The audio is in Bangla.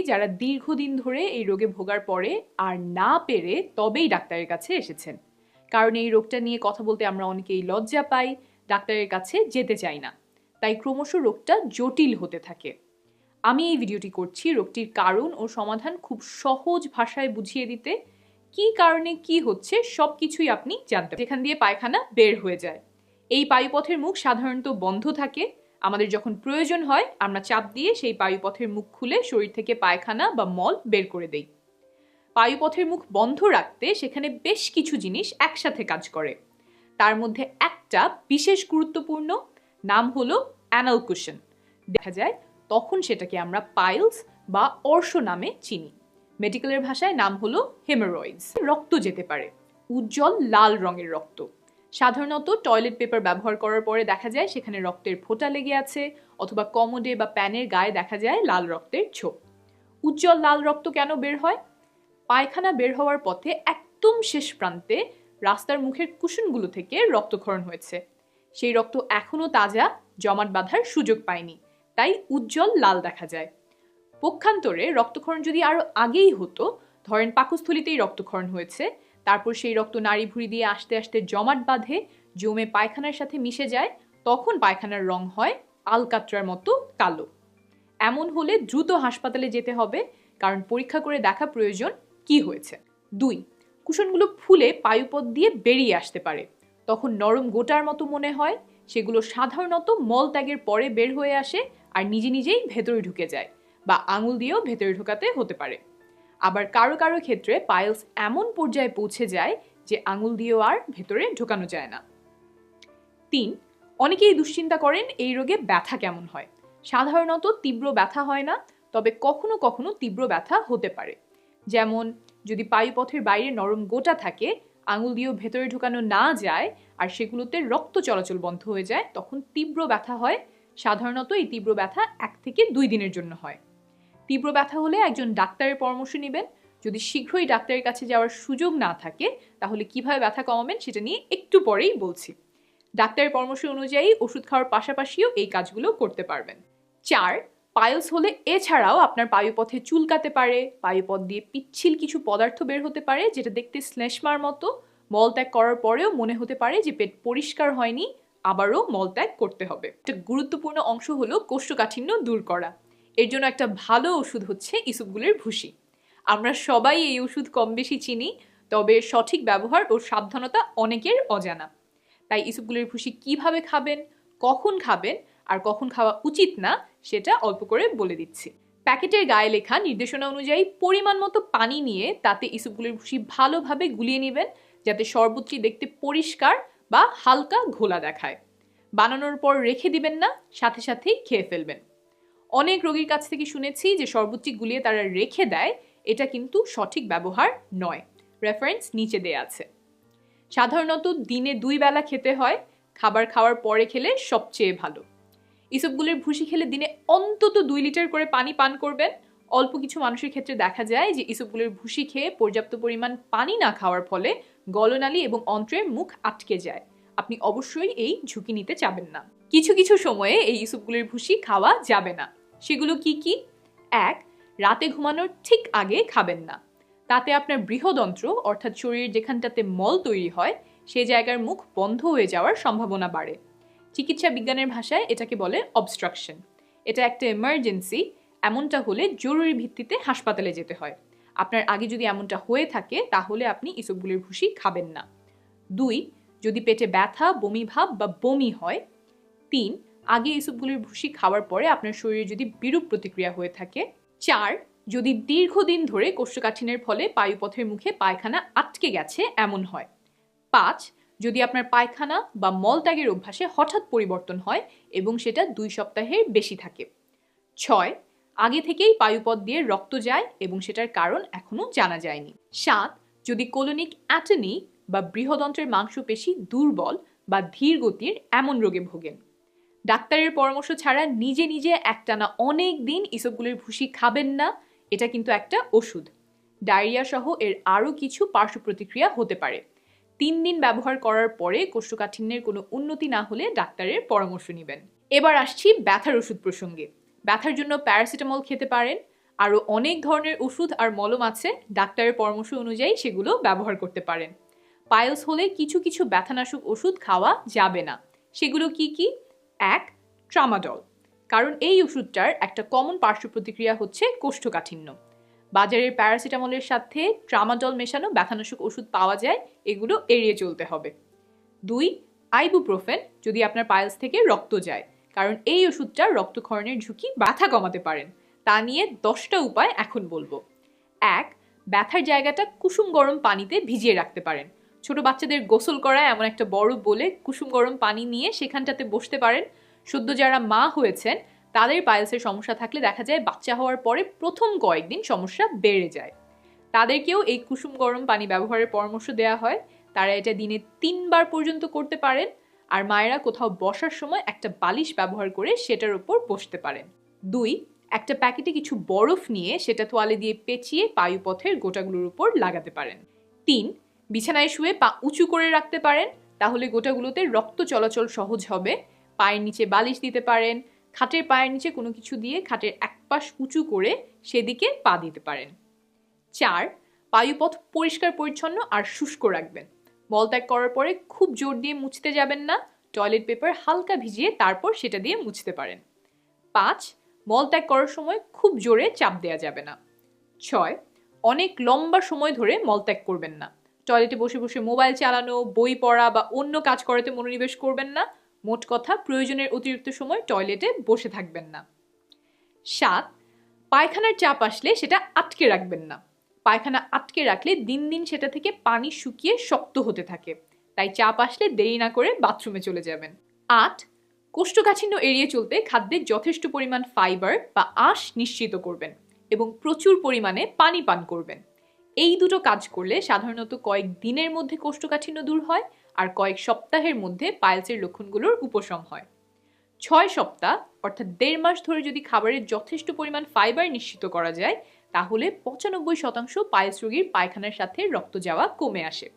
যারা দীর্ঘদিন ধরে এই রোগে ভোগার পরে আর না পেরে তবেই ডাক্তারের কাছে এসেছেন। কারণ এই রোগটা নিয়ে কথা বলতে আমরা অনেকেই লজ্জা পাই, ডাক্তারের কাছে যেতে চাই না, তাই ক্রমশ রোগটা জটিল হতে থাকে। আমি এই ভিডিওটি করছি রোগটির কারণ ও সমাধান খুব সহজ ভাষায় বুঝিয়ে দিতে। কি কারণে কি হচ্ছে সব কিছুই আপনি জানতে, যেখান দিয়ে পায়খানা বের হয়ে যায়। এই পায়ুপথের মুখ সাধারণত বন্ধ থাকে। আমাদের যখন প্রয়োজন হয় আমরা চাপ দিয়ে সেই পায়ুপথের মুখ খুলে শরীর থেকে পায়খানা বা মল বের করে দেই। পায়ুপথের মুখ বন্ধ রাখতে সেখানে বেশ কিছু জিনিস একসাথে কাজ করে। তার মধ্যে একটা বিশেষ গুরুত্বপূর্ণ, নাম হলো অ্যানাল কুশন। দেখা যায় তখন সেটাকে আমরা পাইলস বা অর্শ নামে চিনি। মেডিকেলের ভাষায় নাম হলো হেমোরয়েডস। রক্ত যেতে পারে, উজ্জ্বল লাল রঙের রক্ত। সাধারণত টয়লেট পেপার ব্যবহার করার পরে দেখা যায় সেখানে রক্তের ফোঁটা লেগে আছে, অথবা কমোডে বা প্যানের গায়ে দেখা যায় লাল রক্তের ছোপ। উজ্জ্বল লাল রক্ত কেন বের হয়? পায়খানা বের হওয়ার পথে একদম শেষ প্রান্তে রাস্তার মুখের কুশনগুলো থেকে রক্তক্ষরণ হয়েছে। সেই রক্ত এখনো তাজা, জমাট বাঁধার সুযোগ পায়নি, তাই উজ্জ্বল লাল দেখা যায়। পক্ষান্তরে রক্তক্ষরণ যদি আরো আগেই হতো, ধরেন পাকস্থলীতেই রক্তক্ষরণ হয়েছে, তারপর সেই রক্ত নাড়ি ভুঁড়ি দিয়ে আস্তে আস্তে জমাট বাঁধে, জমে পায়খানার সাথে মিশে যায়, তখন পায়খানার রং হয় আলকাত্রার মতো কালো। এমন হলে দ্রুত হাসপাতালে যেতে হবে, কারণ পরীক্ষা করে দেখা প্রয়োজন কি হয়েছে। 2. কুশনগুলো ফুলে পায়ুপথ দিয়ে বেরিয়ে আসতে পারে, তখন নরম গোটার মতো মনে হয়। সেগুলো সাধারণত মল ত্যাগের পরে বের হয়ে আসে আর নিজে নিজেই ভেতরে ঢুকে যায়, বা আঙুল দিয়েও ভেতরে ঢোকাতে হতে পারে। আবার কারো কারো ক্ষেত্রে পাইলস এমন পর্যায়ে পৌঁছে যায় যে আঙুল দিয়েও আর ভেতরে ঢোকানো যায় না। 3. অনেকেই দুশ্চিন্তা করেন এই রোগে ব্যথা কেমন হয়। সাধারণত তীব্র ব্যথা হয় না, তবে কখনো কখনো তীব্র ব্যথা হতে পারে। যেমন যদি পায়ুপথের বাইরে নরম গোটা থাকে, আঙুল দিয়েও ভেতরে ঢোকানো না যায়, আর সেগুলোতে রক্ত চলাচল বন্ধ হয়ে যায়, তখন তীব্র ব্যথা হয়। সাধারণত এই তীব্র ব্যথা 1 থেকে 2 দিনের জন্য হয়। তীব্র ব্যথা হলে একজন ডাক্তারের পরামর্শ নেবেন। যদি শীঘ্রই ডাক্তারের কাছে যাওয়ার সুযোগ না থাকে, তাহলে কিভাবে ব্যথা কমাবেন সেটা নিয়ে একটু পরেই বলছি। ডাক্তারের পরামর্শ অনুযায়ী ওষুধ খাওয়ার পাশাপাশিও এই কাজগুলো করতে পারবেন। 4. পাইলস হলে এছাড়াও আপনার পায়ুপথে চুলকাতে পারে, পায়ুপথ দিয়ে পিচ্ছিল কিছু পদার্থ বের হতে পারে, যেটা দেখতে শ্লেষ্মার মতো। মলত্যাগ করার পরেও মনে হতে পারে যে পেট পরিষ্কার হয়নি, আবারও মলত্যাগ করতে হবে। একটা গুরুত্বপূর্ণ অংশ হলো কোষ্ঠকাঠিন্য দূর করা। এর জন্য একটা ভালো ওষুধ হচ্ছে ইসবগুলের ভুসি। আমরা সবাই এই ওষুধ কম বেশি চিনি, তবে সঠিক ব্যবহার ও সাবধানতা অনেকের অজানা। তাই ইসবগুলের ভুসি কিভাবে খাবেন, কখন খাবেন আর কখন খাওয়া উচিত না সেটা অল্প করে বলে দিচ্ছি। প্যাকেটের গায়ে লেখা নির্দেশনা অনুযায়ী পরিমাণ মতো পানি নিয়ে তাতে ইসবগুলের ভুসি ভালোভাবে গুলিয়ে নেবেন, যাতে শরবতটি দেখতে পরিষ্কার বা হালকা ঘোলা দেখায়। বানানোর পর রেখে দিবেন না, সাথে সাথেই খেয়ে ফেলবেন। অনেক রোগীর কাছ থেকে শুনেছি যে শরবতটি গুলিয়ে তারা রেখে দেয়, এটা কিন্তু সঠিক ব্যবহার নয়। রেফারেন্স নিচে দেয়া আছে। সাধারণত দিনে 2 বেলা খেতে হয়, খাবার খাওয়ার পরে খেলে সবচেয়ে ভালো। ইসবগুলের ভুসি খেলে দিনে অন্তত 2 লিটার করে পানি পান করবেন। অল্প কিছু মানুষের ক্ষেত্রে দেখা যায় যে ইসবগুলের ভুসি খেয়ে পর্যাপ্ত পরিমাণ পানি না খাওয়ার ফলে গলনালী এবং অন্ত্রের মুখ আটকে যায়। আপনি অবশ্যই এই ঝুঁকি নিতে চাবেন না। কিছু কিছু সময়ে এই ইসবগুলের ভুসি খাওয়া যাবে না। সেগুলো কি কি? 1. রাতে ঘুমানোর ঠিক আগে খাবেন না। তাতে আপনার বৃহদন্ত্র, অর্থাৎ শরীরের যেখানটাতে মল তৈরি হয়, সে জায়গার মুখ বন্ধ হয়ে যাওয়ার সম্ভাবনা বাড়ে। চিকিৎসা বিজ্ঞানের ভাষায় এটাকে বলে অবস্ট্রাকশন। এটা একটা এমার্জেন্সি। এমনটা হলে জরুরি ভিত্তিতে হাসপাতালে যেতে হয়। আপনার আগে যদি এমনটা হয়ে থাকে, তাহলে আপনি ইসবগুলের ভুসি খাবেন না। 2. যদি পেটে ব্যথা, বমি ভাব বা বমি হয়। 3. আগে ইসবগুলের ভুসি খাওয়ার পরে আপনার শরীরে যদি বিরূপ প্রতিক্রিয়া হয়ে থাকে। 4. যদি দীর্ঘদিন ধরে কোষ্ঠকাঠিন্যের ফলে পায়ুপথের মুখে পায়খানা আটকে গেছে এমন হয়। 5. যদি আপনার পায়খানা বা মলত্যাগের অভ্যাসে হঠাৎ পরিবর্তন হয় এবং সেটা 2 সপ্তাহের বেশি থাকে। 6. আগে থেকেই পায়ুপথ দিয়ে রক্ত যায় এবং সেটার কারণ এখনো জানা যায়নি। 7. যদি কোলোনিক অ্যাটনি বা বৃহদন্ত্রের মাংসপেশি দুর্বল বা ধীর গতির এমন রোগে ভোগেন। ডাক্তারের পরামর্শ ছাড়া নিজে নিজে একটানা অনেক দিন ইসবগুলের ভুসি খাবেন না। এটা কিন্তু একটা ওষুধ। ডায়রিয়া সহ এর আরও কিছু পার্শ্ব প্রতিক্রিয়া হতে পারে। 3 দিন ব্যবহার করার পরে কোষ্ঠকাঠিন্যের কোনো উন্নতি না হলে ডাক্তারের পরামর্শ নেবেন। এবার আসছি ব্যথার ওষুধ প্রসঙ্গে। ব্যথার জন্য প্যারাসিটামল খেতে পারেন। আরও অনেক ধরনের ওষুধ আর মলম আছে, ডাক্তারের পরামর্শ অনুযায়ী সেগুলো ব্যবহার করতে পারেন। পাইলস হলে কিছু কিছু ব্যথানাশক ওষুধ খাওয়া যাবে না। সেগুলো কি কি? 1. ট্রামাডল, কারণ এই ওষুধটার একটা কমন পার্শ্ব প্রতিক্রিয়া হচ্ছে কোষ্ঠকাঠিন্য। বাজারের প্যারাসিটামলের সাথে ট্রামাডল মেশানো ব্যথানাশক ওষুধ পাওয়া যায়, এগুলো এড়িয়ে চলতে হবে। 2. আইবুপ্রোফেন, যদি আপনার পাইলস থেকে রক্ত যায়, কারণ এই ওষুধটা রক্তক্ষরণের ঝুঁকি ব্যথা কমাতে পারেন। তা নিয়ে 10টা উপায় এখন বলবো। 1. ব্যথার জায়গাটা কুসুম গরম পানিতে ভিজিয়ে রাখতে পারেন। ছোট বাচ্চাদের গোসল করা এমন একটা বড় বলে কুসুম গরম পানি নিয়ে সেখানটাতে বসতে পারেন। সদ্য যারা মা হয়েছেন তাদের পাইলসের সমস্যা থাকলে দেখা যায় বাচ্চা হওয়ার পরে প্রথম কয়েকদিন সমস্যা বেড়ে যায়। তাদেরকেও এই কুসুম গরম পানি ব্যবহারের পরামর্শ দেওয়া হয়। তারা এটা দিনে 3 বার পর্যন্ত করতে পারেন। আর মায়েরা কোথাও বসার সময় একটা বালিশ ব্যবহার করে সেটার উপর বসতে পারেন। 2. একটা প্যাকেটে কিছু বরফ নিয়ে সেটা তোয়ালে দিয়ে পেঁচিয়ে পায়ুপথের গোটাগুলোর উপর লাগাতে পারেন। 3. বিছানায় শুয়ে পা উঁচু করে রাখতে পারেন, তাহলে গোটাগুলোতে রক্ত চলাচল সহজ হবে। পায়ের নিচে বালিশ দিতে পারেন। খাটের পায়ের নিচে কোনো কিছু দিয়ে খাটের এক পাশ উঁচু করে সেদিকে পা দিতে পারেন। 4. পায়ুপথ পরিষ্কার পরিচ্ছন্ন আর শুষ্ক রাখবেন। মলত্যাগ করার পরে খুব জোর দিয়ে মুছতে যাবেন না, টয়লেট পেপার হালকা ভিজিয়ে তারপর সেটা দিয়ে মুছতে পারেন। 5. মলত্যাগ করার সময় খুব জোরে চাপ দেওয়া যাবে না। 6. অনেক লম্বা সময় ধরে মলত্যাগ করবেন না। টয়লেটে বসে বসে মোবাইল চালানো, বই পড়া বা অন্য কাজ করাতে মনোনিবেশ করবেন না। মোট কথা, প্রয়োজনের অতিরিক্ত সময় টয়লেটে বসে থাকবেন না। 7. পায়খানার চাপ আসলে সেটা আটকে রাখবেন না। পায়খানা আটকে রাখলে দিন দিন সেটা থেকে পানি শুকিয়ে শক্ত হতে থাকে, তাই চাপ আসলে দেরি না করে বাথরুমে চলে যাবেন। 8. কোষ্ঠকাঠিন্য এড়িয়ে চলতে খাদ্যে যথেষ্ট পরিমাণ ফাইবার বা আঁশ নিশ্চিত করবেন এবং প্রচুর পরিমাণে পানি পান করবেন। এই দুটো কাজ করলে সাধারণত কয়েক দিনের মধ্যে কোষ্ঠকাঠিন্য দূর হয় আর কয়েক সপ্তাহের মধ্যে পাইলসের লক্ষণগুলোর উপশম হয়। 6 সপ্তাহ অর্থাৎ 1.5 মাস ধরে যদি খাবারে যথেষ্ট পরিমাণ ফাইবার নিশ্চিত করা যায়, তাহলে 95% পাইলস রোগীর পায়খানার সাথে রক্ত যাওয়া কমে আসে।